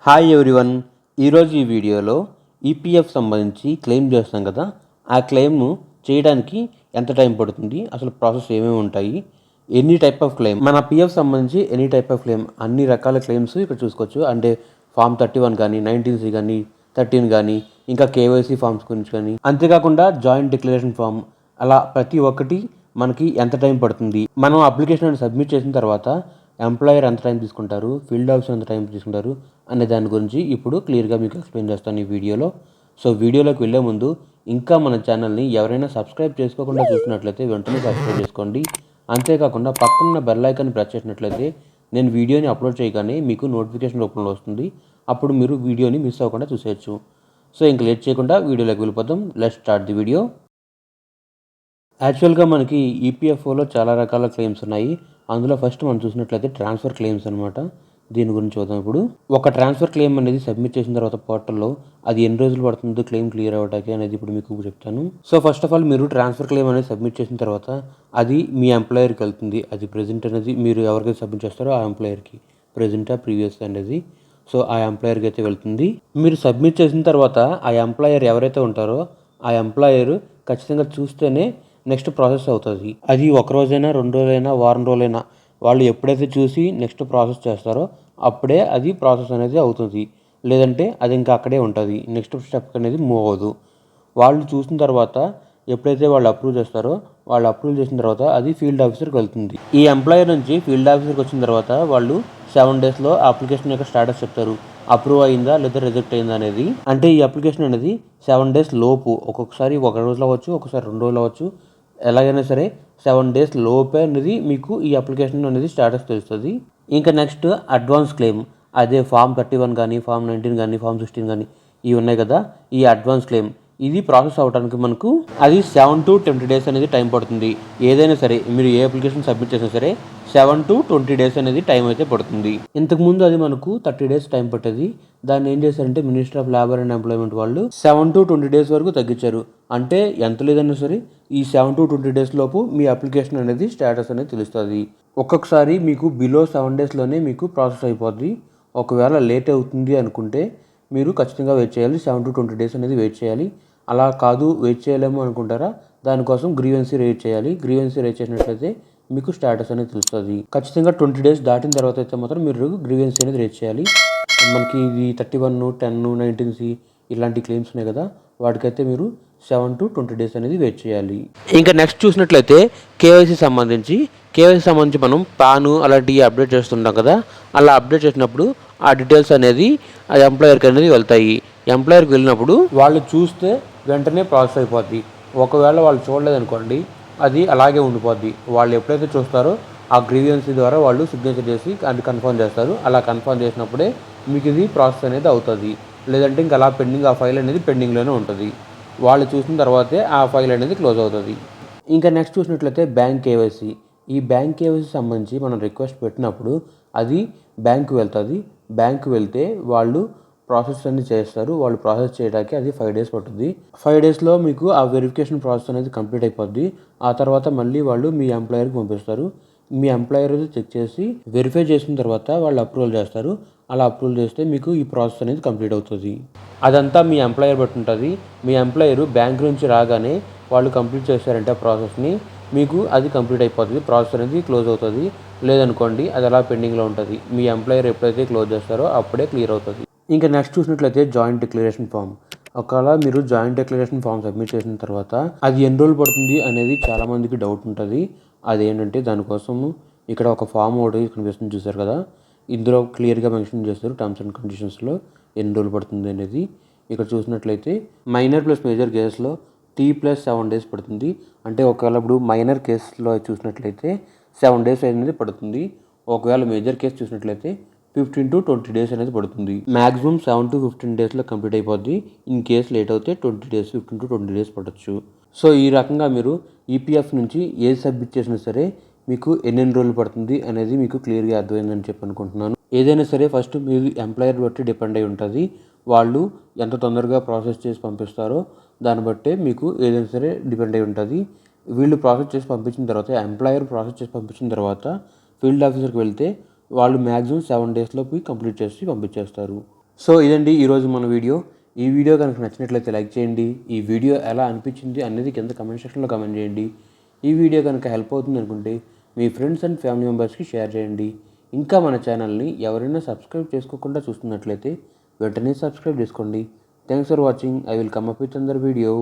Hi everyone. ఈరోజు ఈ వీడియోలో ఈపీఎఫ్ సంబంధించి క్లెయిమ్ చేస్తాం కదా, ఆ క్లెయిమ్ను చేయడానికి ఎంత టైం పడుతుంది, అసలు ప్రాసెస్ ఏమేమి ఉంటాయి, ఎనీ టైప్ ఆఫ్ క్లెయిమ్, మన పిఎఫ్ సంబంధించి ఎనీ టైప్ ఆఫ్ క్లెయిమ్, అన్ని రకాల క్లెయిమ్స్ ఇక్కడ చూసుకోవచ్చు. అంటే ఫామ్ 31 కానీ, 19C కానీ, 13 కానీ, ఇంకా కేవైసీ ఫామ్స్ గురించి కానీ, అంతేకాకుండా జాయింట్ డిక్లరేషన్ ఫామ్, అలా ప్రతి ఒక్కటి మనకి ఎంత టైం పడుతుంది, మనం అప్లికేషన్ సబ్మిట్ చేసిన తర్వాత ఎంప్లాయర్ ఎంత టైం తీసుకుంటారు, ఫీల్డ్ ఆఫీసర్ ఎంత టైం తీసుకుంటారు అనే దాని గురించి ఇప్పుడు క్లియర్గా మీకు ఎక్స్ప్లెయిన్ చేస్తాను ఈ వీడియోలో. సో వీడియోలోకి వెళ్ళే ముందు ఇంకా మన ఛానల్ని ఎవరైనా సబ్స్క్రైబ్ చేసుకోకుండా చూసినట్లయితే వెంటనే సబ్స్క్రైబ్ చేసుకోండి. అంతేకాకుండా పక్కన బెల్ ఐకాన్ ప్రెస్ చేసినట్లయితే నేను వీడియోని అప్లోడ్ చేయగానే మీకు నోటిఫికేషన్ రూపంలో వస్తుంది. అప్పుడు మీరు వీడియోని మిస్ అవ్వకుండా చూసేయచ్చు. సో ఇంక లేట్ చేయకుండా వీడియోలోకి వెళ్ళిపోతాం. Let's start the video. యాక్చువల్గా మనకి ఈపీఎఫ్ఓలో చాలా రకాల క్లెయిమ్స్ ఉన్నాయి. అందులో ఫస్ట్ మనం చూసినట్లయితే ట్రాన్స్ఫర్ క్లెయిమ్స్ అనమాట. దీని గురించి చూద్దాం. ఇప్పుడు ఒక ట్రాన్స్ఫర్ క్లెయిమ్ అనేది సబ్మిట్ చేసిన తర్వాత పోర్టల్లో అది ఎన్ని రోజులు పడుతుందో క్లెయిమ్ క్లియర్ అవ్వడానికి అనేది ఇప్పుడు మీకు చెప్తాను. సో ఫస్ట్ ఆఫ్ ఆల్ మీరు ట్రాన్స్ఫర్ క్లెయిమ్ అనేది సబ్మిట్ చేసిన తర్వాత అది మీ ఎంప్లాయర్కి వెళ్తుంది. అది ప్రెజెంట్ అనేది మీరు ఎవరికైతే సబ్మిట్ చేస్తారో ఆ ఎంప్లాయర్కి, ప్రెజెంటా ప్రీవియస్ అనేది, సో ఆ ఎంప్లాయర్కి అయితే వెళ్తుంది. మీరు సబ్మిట్ చేసిన తర్వాత ఆ ఎంప్లాయర్ ఎవరైతే ఉంటారో ఆ ఎంప్లాయర్ ఖచ్చితంగా చూస్తేనే నెక్స్ట్ ప్రాసెస్ అవుతుంది. అది ఒక రోజైనా, 2 రోజులైనా, వారం రోజులైనా, వాళ్ళు ఎప్పుడైతే చూసి నెక్స్ట్ ప్రాసెస్ చేస్తారో అప్పుడే అది ప్రాసెస్ అనేది అవుతుంది. లేదంటే అది ఇంకా అక్కడే ఉంటుంది, నెక్స్ట్ స్టెప్ అనేది మూవ్ అవ్వదు. వాళ్ళు చూసిన తర్వాత ఎప్పుడైతే వాళ్ళు అప్రూవ్ చేస్తారో, వాళ్ళు అప్రూవ్ చేసిన తర్వాత అది ఫీల్డ్ ఆఫీసర్కి వెళ్తుంది. ఈ ఎంప్లాయర్ నుంచి ఫీల్డ్ ఆఫీసర్కి వచ్చిన తర్వాత వాళ్ళు 7 డేస్లో అప్లికేషన్ యొక్క స్టేటస్ చెప్తారు. అప్రూవ్ అయిందా లేదా రిజెక్ట్ అయిందా అనేది. అంటే ఈ అప్లికేషన్ అనేది 7 డేస్ లోపు, ఒక్కొక్కసారి 1 రోజులో అవ్వచ్చు, ఒక్కొక్కసారి 2 రోజులు అవ్వచ్చు, ఎలాగైనా సరే 7 డేస్ లోపే అనేది మీకు ఈ అప్లికేషన్ అనేది స్టేటస్ తెలుస్తుంది. ఇంకా నెక్స్ట్ అడ్వాన్స్ క్లెయిమ్, అదే ఫామ్ 31 కానీ, ఫామ్ 19 కానీ, ఫామ్ 16 కానీ ఇవి ఉన్నాయి కదా, ఈ అడ్వాన్స్ క్లెయిమ్ ఇది ప్రాసెస్ అవ్వడానికి మనకు అది 7 to 20 డేస్ అనేది టైం పడుతుంది. ఏదైనా సరే మీరు ఏ అప్లికేషన్ సబ్మిట్ చేసినా సరే 7 to 20 డేస్ అనేది టైం అయితే పడుతుంది. ఇంతకుముందు అది మనకు 30 డేస్ టైం పట్టేది. దాన్ని ఏం చేశారంటే minister of labour and employment వాళ్ళు 7 to 20 డేస్ వరకు తగ్గించారు. అంటే ఎంత లేదన్నా సరే ఈ 7 to 20 డేస్ లోపు మీ అప్లికేషన్ అనేది స్టేటస్ అనేది తెలుస్తుంది. ఒక్కొక్కసారి మీకు బిలో 7 డేస్లోనే మీకు ప్రాసెస్ అయిపోద్ది. ఒకవేళ లేట్ అవుతుంది అనుకుంటే మీరు ఖచ్చితంగా వెయిట్ చేయాలి. 7 to 20 డేస్ అనేది వెయిట్ చేయాలి. అలా కాదు వెయిట్ చేయలేము అనుకుంటారా, దానికోసం గ్రీవెన్సీ రేట్ చేయాలి. గ్రీవెన్సీ రేట్ చేసినట్లయితే మీకు స్టేటస్ అనేది తెలుస్తుంది. ఖచ్చితంగా 20 డేస్ దాటిన తర్వాత అయితే మాత్రం మీరు గ్రీవెన్సీ అనేది రేట్ చేయాలి. మనకి ఇది 31, 10, 19C ఇలాంటి క్లెయిమ్స్ ఉన్నాయి కదా, వాటికైతే మీరు 7 to 20 డేస్ అనేది వెయిట్ చేయాలి. ఇంకా నెక్స్ట్ చూసినట్లయితే కేవైసీ సంబంధించి మనం పాను అలాంటివి అప్డేట్ చేస్తుంటాం కదా, అలా అప్డేట్ చేసినప్పుడు ఆ డీటెయిల్స్ అనేది ఆ ఎంప్లాయర్కి అనేది వెళ్తాయి. ఎంప్లాయర్కి వెళ్ళినప్పుడు వాళ్ళు చూస్తే వెంటనే ప్రాసెస్ అయిపోద్ది. ఒకవేళ వాళ్ళు చూడలేదనుకోండి అది అలాగే ఉండిపోద్ది. వాళ్ళు ఎప్పుడైతే చూస్తారో ఆ గ్రీవియన్సీ ద్వారా వాళ్ళు సిగ్నేచర్ చేసి అది కన్ఫర్మ్ చేస్తారు. అలా కన్ఫర్మ్ చేసినప్పుడే మీకు ఇది ప్రాసెస్ అనేది అవుతుంది. లేదంటే ఇంకా అలా పెండింగ్, ఆ ఫైల్ అనేది పెండింగ్లోనే ఉంటుంది. వాళ్ళు చూసిన తర్వాతే ఆ ఫైల్ అనేది క్లోజ్ అవుతుంది. ఇంకా నెక్స్ట్ చూసినట్లయితే బ్యాంక్ కేవైసీ. ఈ బ్యాంక్ కేవైసీ సంబంధించి మనం రిక్వెస్ట్ పెట్టినప్పుడు అది బ్యాంకు వెళ్తుంది. బ్యాంకు వెళ్తే వాళ్ళు ప్రాసెస్ అన్ని చేస్తారు. వాళ్ళు ప్రాసెస్ చేయడానికి అది 5 డేస్ పడుతుంది. 5 డేస్లో మీకు ఆ వెరిఫికేషన్ ప్రాసెస్ అనేది కంప్లీట్ అయిపోద్ది. ఆ తర్వాత మళ్ళీ వాళ్ళు మీ ఎంప్లాయర్కి పంపిస్తారు. మీ ఎంప్లాయర్ చెక్ చేసి వెరిఫై చేసిన తర్వాత వాళ్ళు అప్రూవల్ చేస్తారు. అలా అప్రూవల్ చేస్తే మీకు ఈ ప్రాసెస్ అనేది కంప్లీట్ అవుతుంది. అదంతా మీ ఎంప్లాయర్ బట్టి ఉంటుంది. మీ ఎంప్లాయర్ బ్యాంక్ నుంచి రాగానే వాళ్ళు కంప్లీట్ చేశారంటే ఆ ప్రాసెస్ని మీకు అది కంప్లీట్ అయిపోతుంది. ప్రాసెస్ అనేది క్లోజ్ అవుతుంది. లేదనుకోండి అది అలా పెండింగ్లో ఉంటుంది. మీ ఎంప్లాయర్ ఎప్పుడైతే క్లోజ్ చేస్తారో అప్పుడే క్లియర్ అవుతుంది. ఇంకా నెక్స్ట్ చూసినట్లయితే జాయింట్ డిక్లరేషన్ ఫామ్. ఒకవేళ మీరు జాయింట్ డిక్లరేషన్ ఫామ్ సబ్మిట్ చేసిన తర్వాత అది ఎన్ని రోజులు పడుతుంది అనేది చాలామందికి డౌట్ ఉంటుంది. అదేంటంటే దానికోసము ఇక్కడ ఒక ఫామ్ ఒకటి కనిపిస్తుంది చూసారు కదా, ఇందులో క్లియర్గా మెన్షన్ చేస్తారు టర్మ్స్ అండ్ కండిషన్స్లో ఎన్ని రోజులు పడుతుంది అనేది. ఇక్కడ చూసినట్లయితే మైనర్ ప్లస్ మేజర్ కేసులో T+7 డేస్ పడుతుంది. అంటే ఒకవేళ ఇప్పుడు మైనర్ కేసులో చూసినట్లయితే 7 డేస్ అనేది పడుతుంది. ఒకవేళ మేజర్ కేసు చూసినట్లయితే 15 to 20 డేస్ అనేది పడుతుంది. మ్యాక్సిమం 7 to 15 డేస్లో కంప్లీట్ అయిపోద్ది. ఇన్ కేసు లేట్ అవుతే 20 డేస్, 15 to 20 డేస్ పడవచ్చు. సో ఈ రకంగా మీరు ఈపీఎఫ్ నుంచి ఏది సబ్మిట్ చేసినా సరే మీకు ఎన్ని రోజులు పడుతుంది అనేది మీకు క్లియర్గా అర్థమైందని చెప్పి అనుకుంటున్నాను. ఏదైనా సరే ఫస్ట్ మీరు ఎంప్లాయర్ బట్టి డిపెండ్ అయి ఉంటుంది. వాళ్ళు ఎంత తొందరగా ప్రాసెస్ చేసి పంపిస్తారో దాన్ని బట్టే మీకు ఏదైనా సరే డిపెండ్ అయి ఉంటుంది. వీళ్ళు ప్రాసెస్ చేసి పంపించిన తర్వాత, ఎంప్లాయర్ ప్రాసెస్ చేసి పంపించిన తర్వాత ఫీల్డ్ ఆఫీసర్కి వెళ్తే వాళ్ళు మ్యాక్సిమం 7 డేస్లో కంప్లీట్ చేసి పంపించేస్తారు. సో ఇదండి ఈరోజు మన వీడియో. ఈ వీడియో కనుక నచ్చినట్లయితే లైక్ చేయండి. ఈ వీడియో ఎలా అనిపించింది అనేది కింద కమెంట్ సెక్షన్లో కమెంట్ చేయండి. ఈ వీడియో కనుక హెల్ప్ అవుతుంది అనుకుంటే మీ ఫ్రెండ్స్ అండ్ ఫ్యామిలీ మెంబర్స్కి షేర్ చేయండి. ఇంకా మన ఛానల్ని ఎవరైనా సబ్స్క్రైబ్ చేసుకోకుండా చూస్తున్నట్లయితే వెంటనే సబ్స్క్రైబ్ చేసుకోండి. Thanks for watching. I will come up with another video.